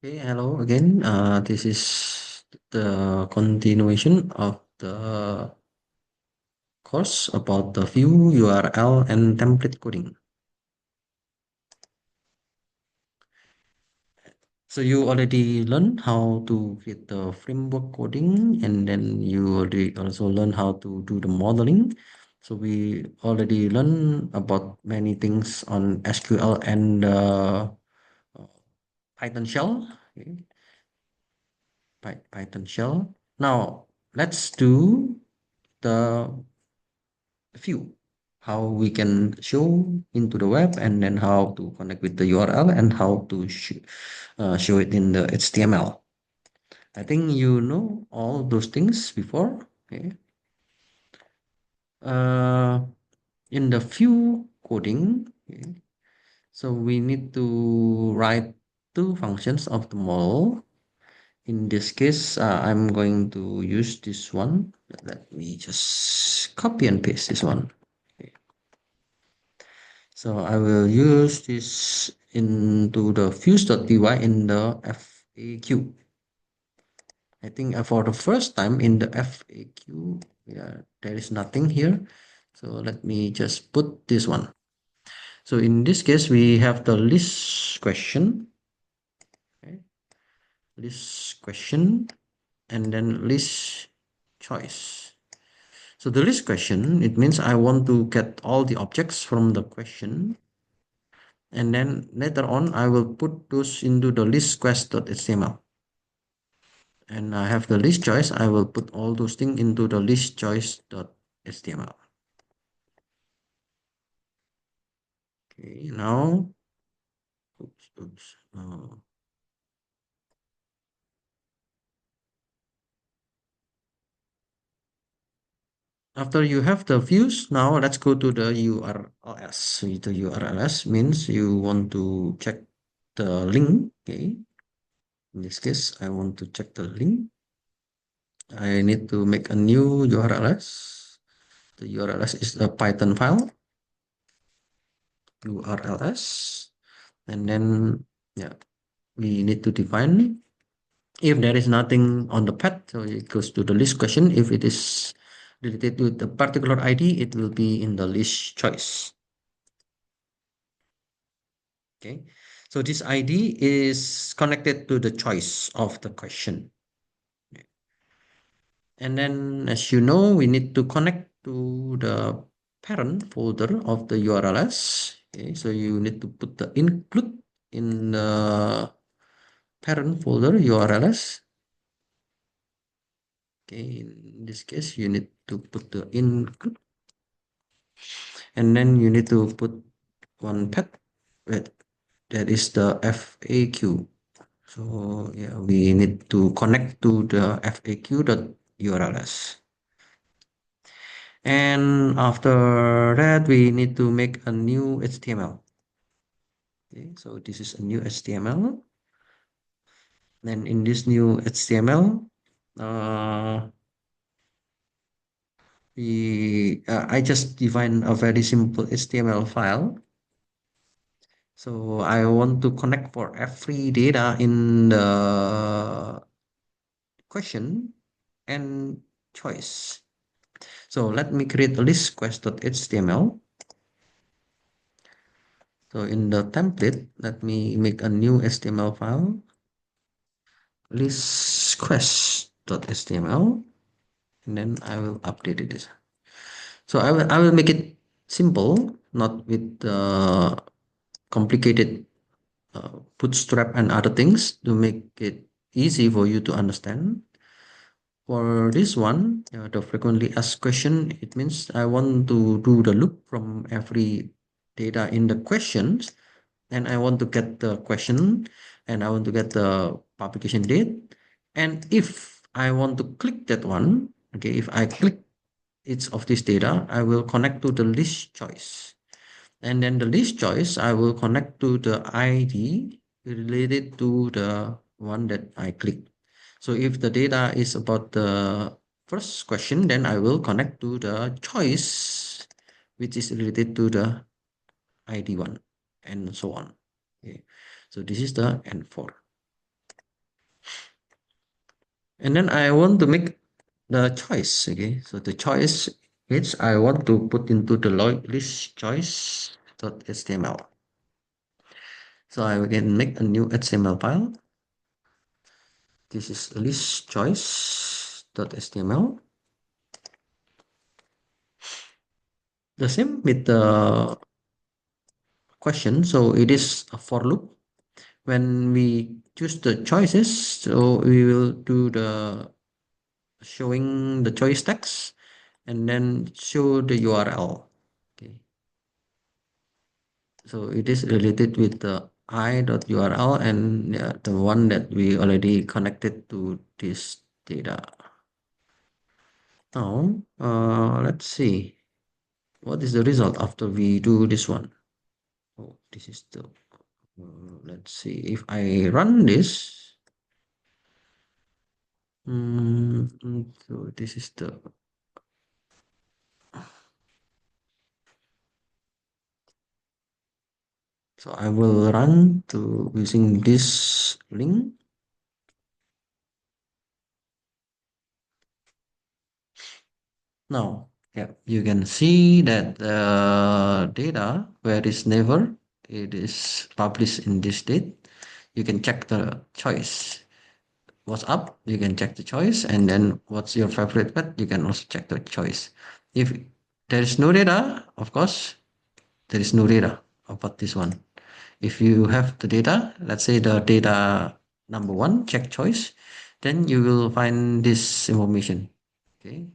Okay, hello again. This is the continuation of the course about the view URL and template coding. So you already learned how to create the framework coding, and then you already also learned how to do the modeling. So we already learned about many things on SQL and Python shell. Okay, Python shell. Now let's do the view, how we can show into the web, and then how to connect with the URL, and how to show it in the HTML. I think you know all those things before. Okay. Uh, in the view coding, okay, so we need to write two functions of the model. In this case, I'm going to use this one. Let me just copy and paste this one. Okay. So I will use this into the views.py in the FAQ. I think for the first time in the FAQ, yeah, there is nothing here. So let me just put this one. So in this case, we have the list question, okay? List question, and then list choice. So the list question, it means I want to get all the objects from the question, and then later on I will put those into the list quest.html. And I have the list choice. I will put all those things into the list choice.html. Okay, now, oops. After you have the views, now let's go to the URLs. So the URLs means you want to check the link. Okay, in this case, I want to check the link. I need to make a new URLs. The URLs is a Python file, URLs, and then yeah, we need to define. If there is nothing on the path, so it goes to the list question. If it is related to the particular ID, it will be in the list choice. Okay, so this ID is connected to the choice of the question. And then, as you know, we need to connect to the parent folder of the URLs. Okay, so you need to put the include in the parent folder URLs. Okay, in this case, you need to put the include, and then you need to put one path that is the FAQ. So yeah, we need to connect to the FAQ.urls. And after that, we need to make a new HTML. Okay, so this is a new HTML. Then in this new HTML, I just define a very simple HTML file. So I want to connect for every data in the question and choice. So let me create a list quest.html. So in the template, let me make a new HTML file, list quest.html, and then I will update it. So I will make it simple, not with complicated bootstrap and other things, to make it easy for you to understand. For this one, the frequently asked question, it means I want to do the loop from every data in the questions, and I want to get the question, and I want to get the publication date. And if I want to click that one, okay, if I click each of this data, I will connect to the list choice. And then the list choice, I will connect to the ID related to the one that I click. So if the data is about the first question, then I will connect to the choice, which is related to the ID one, and so on. Okay. So this is the N4. And then I want to make the choice. Okay, so the choice which I want to put into the list choice.html. So I can make a new HTML file. This is list choice.html. The same with the question. So it is a for loop. When we choose the choices, so we will do the showing the choice text and then show the URL. Okay. So it is related with the i.url and the one that we already connected to this data. Now, let's see what is the result after we do this one. Oh, this is the, let's see if I run this. So this is the, so I will run to using this link. Now, yeah, you can see that the data where is never, it is published in this date. You can check the choice. What's up? You can check the choice, and then what's your favorite pet? You can also check the choice. If there is no data, of course, there is no data about this one. If you have the data, let's say the data number one, check choice, then you will find this information. Okay.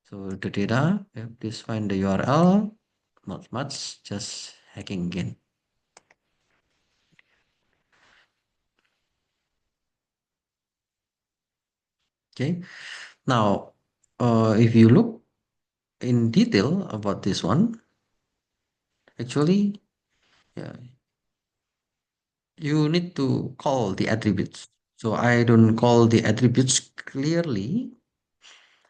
So the data, please find the URL, not much, just hacking again. Okay. Now, if you look in detail about this one, actually, yeah, you need to call the attributes. So I don't call the attributes clearly.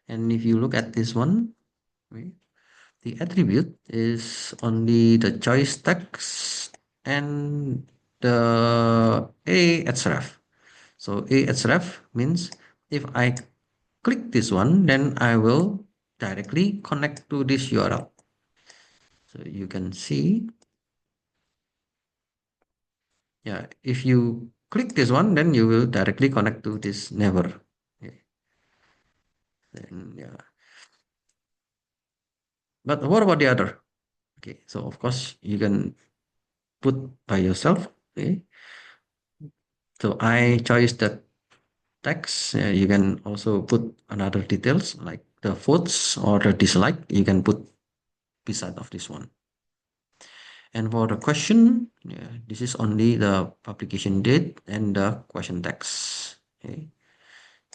And if you look at this one, okay, the attribute is only the choice text and the a href. So a href means if I click this one, then I will directly connect to this URL. So you can see, yeah, if you click this one, then you will directly connect to this never. Okay. Then, yeah. But what about the other? Okay, so of course you can put by yourself. Okay, so I choose the text. You can also put another details like the votes or the dislike. You can put beside of this one. And for the question, yeah, this is only the publication date and the question text. Okay.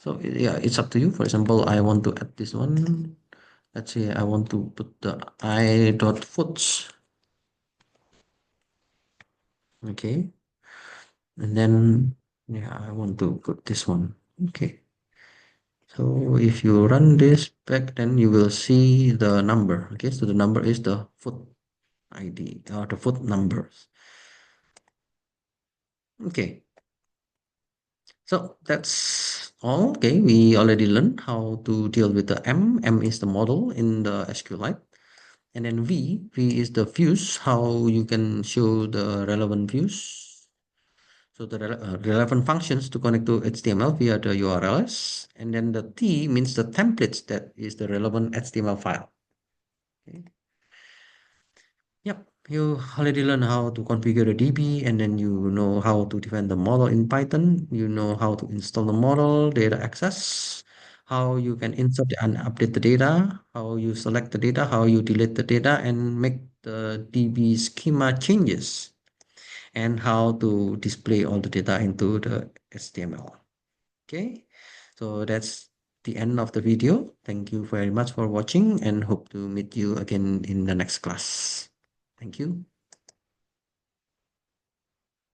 So yeah, it's up to you. For example, I want to add this one. Let's say I want to put the I dot foots. Okay. And then yeah, I want to put this one. Okay. So if you run this back, then you will see the number. Okay. So the number is the foot ID or the foot numbers. Okay. So that's all. Okay, we already learned how to deal with the M. M is the model in the SQLite. And then V. V is the views, how you can show the relevant views. So the relevant functions to connect to HTML via the URLs. And then the T means the templates that is the relevant HTML file. Okay. Yep, you already learn how to configure a DB, and then you know how to define the model in Python. You know how to install the model, data access, how you can insert and update the data, how you select the data, how you delete the data, and make the DB schema changes, and how to display all the data into the HTML. Okay, so that's the end of the video. Thank you very much for watching and hope to meet you again in the next class. Thank you.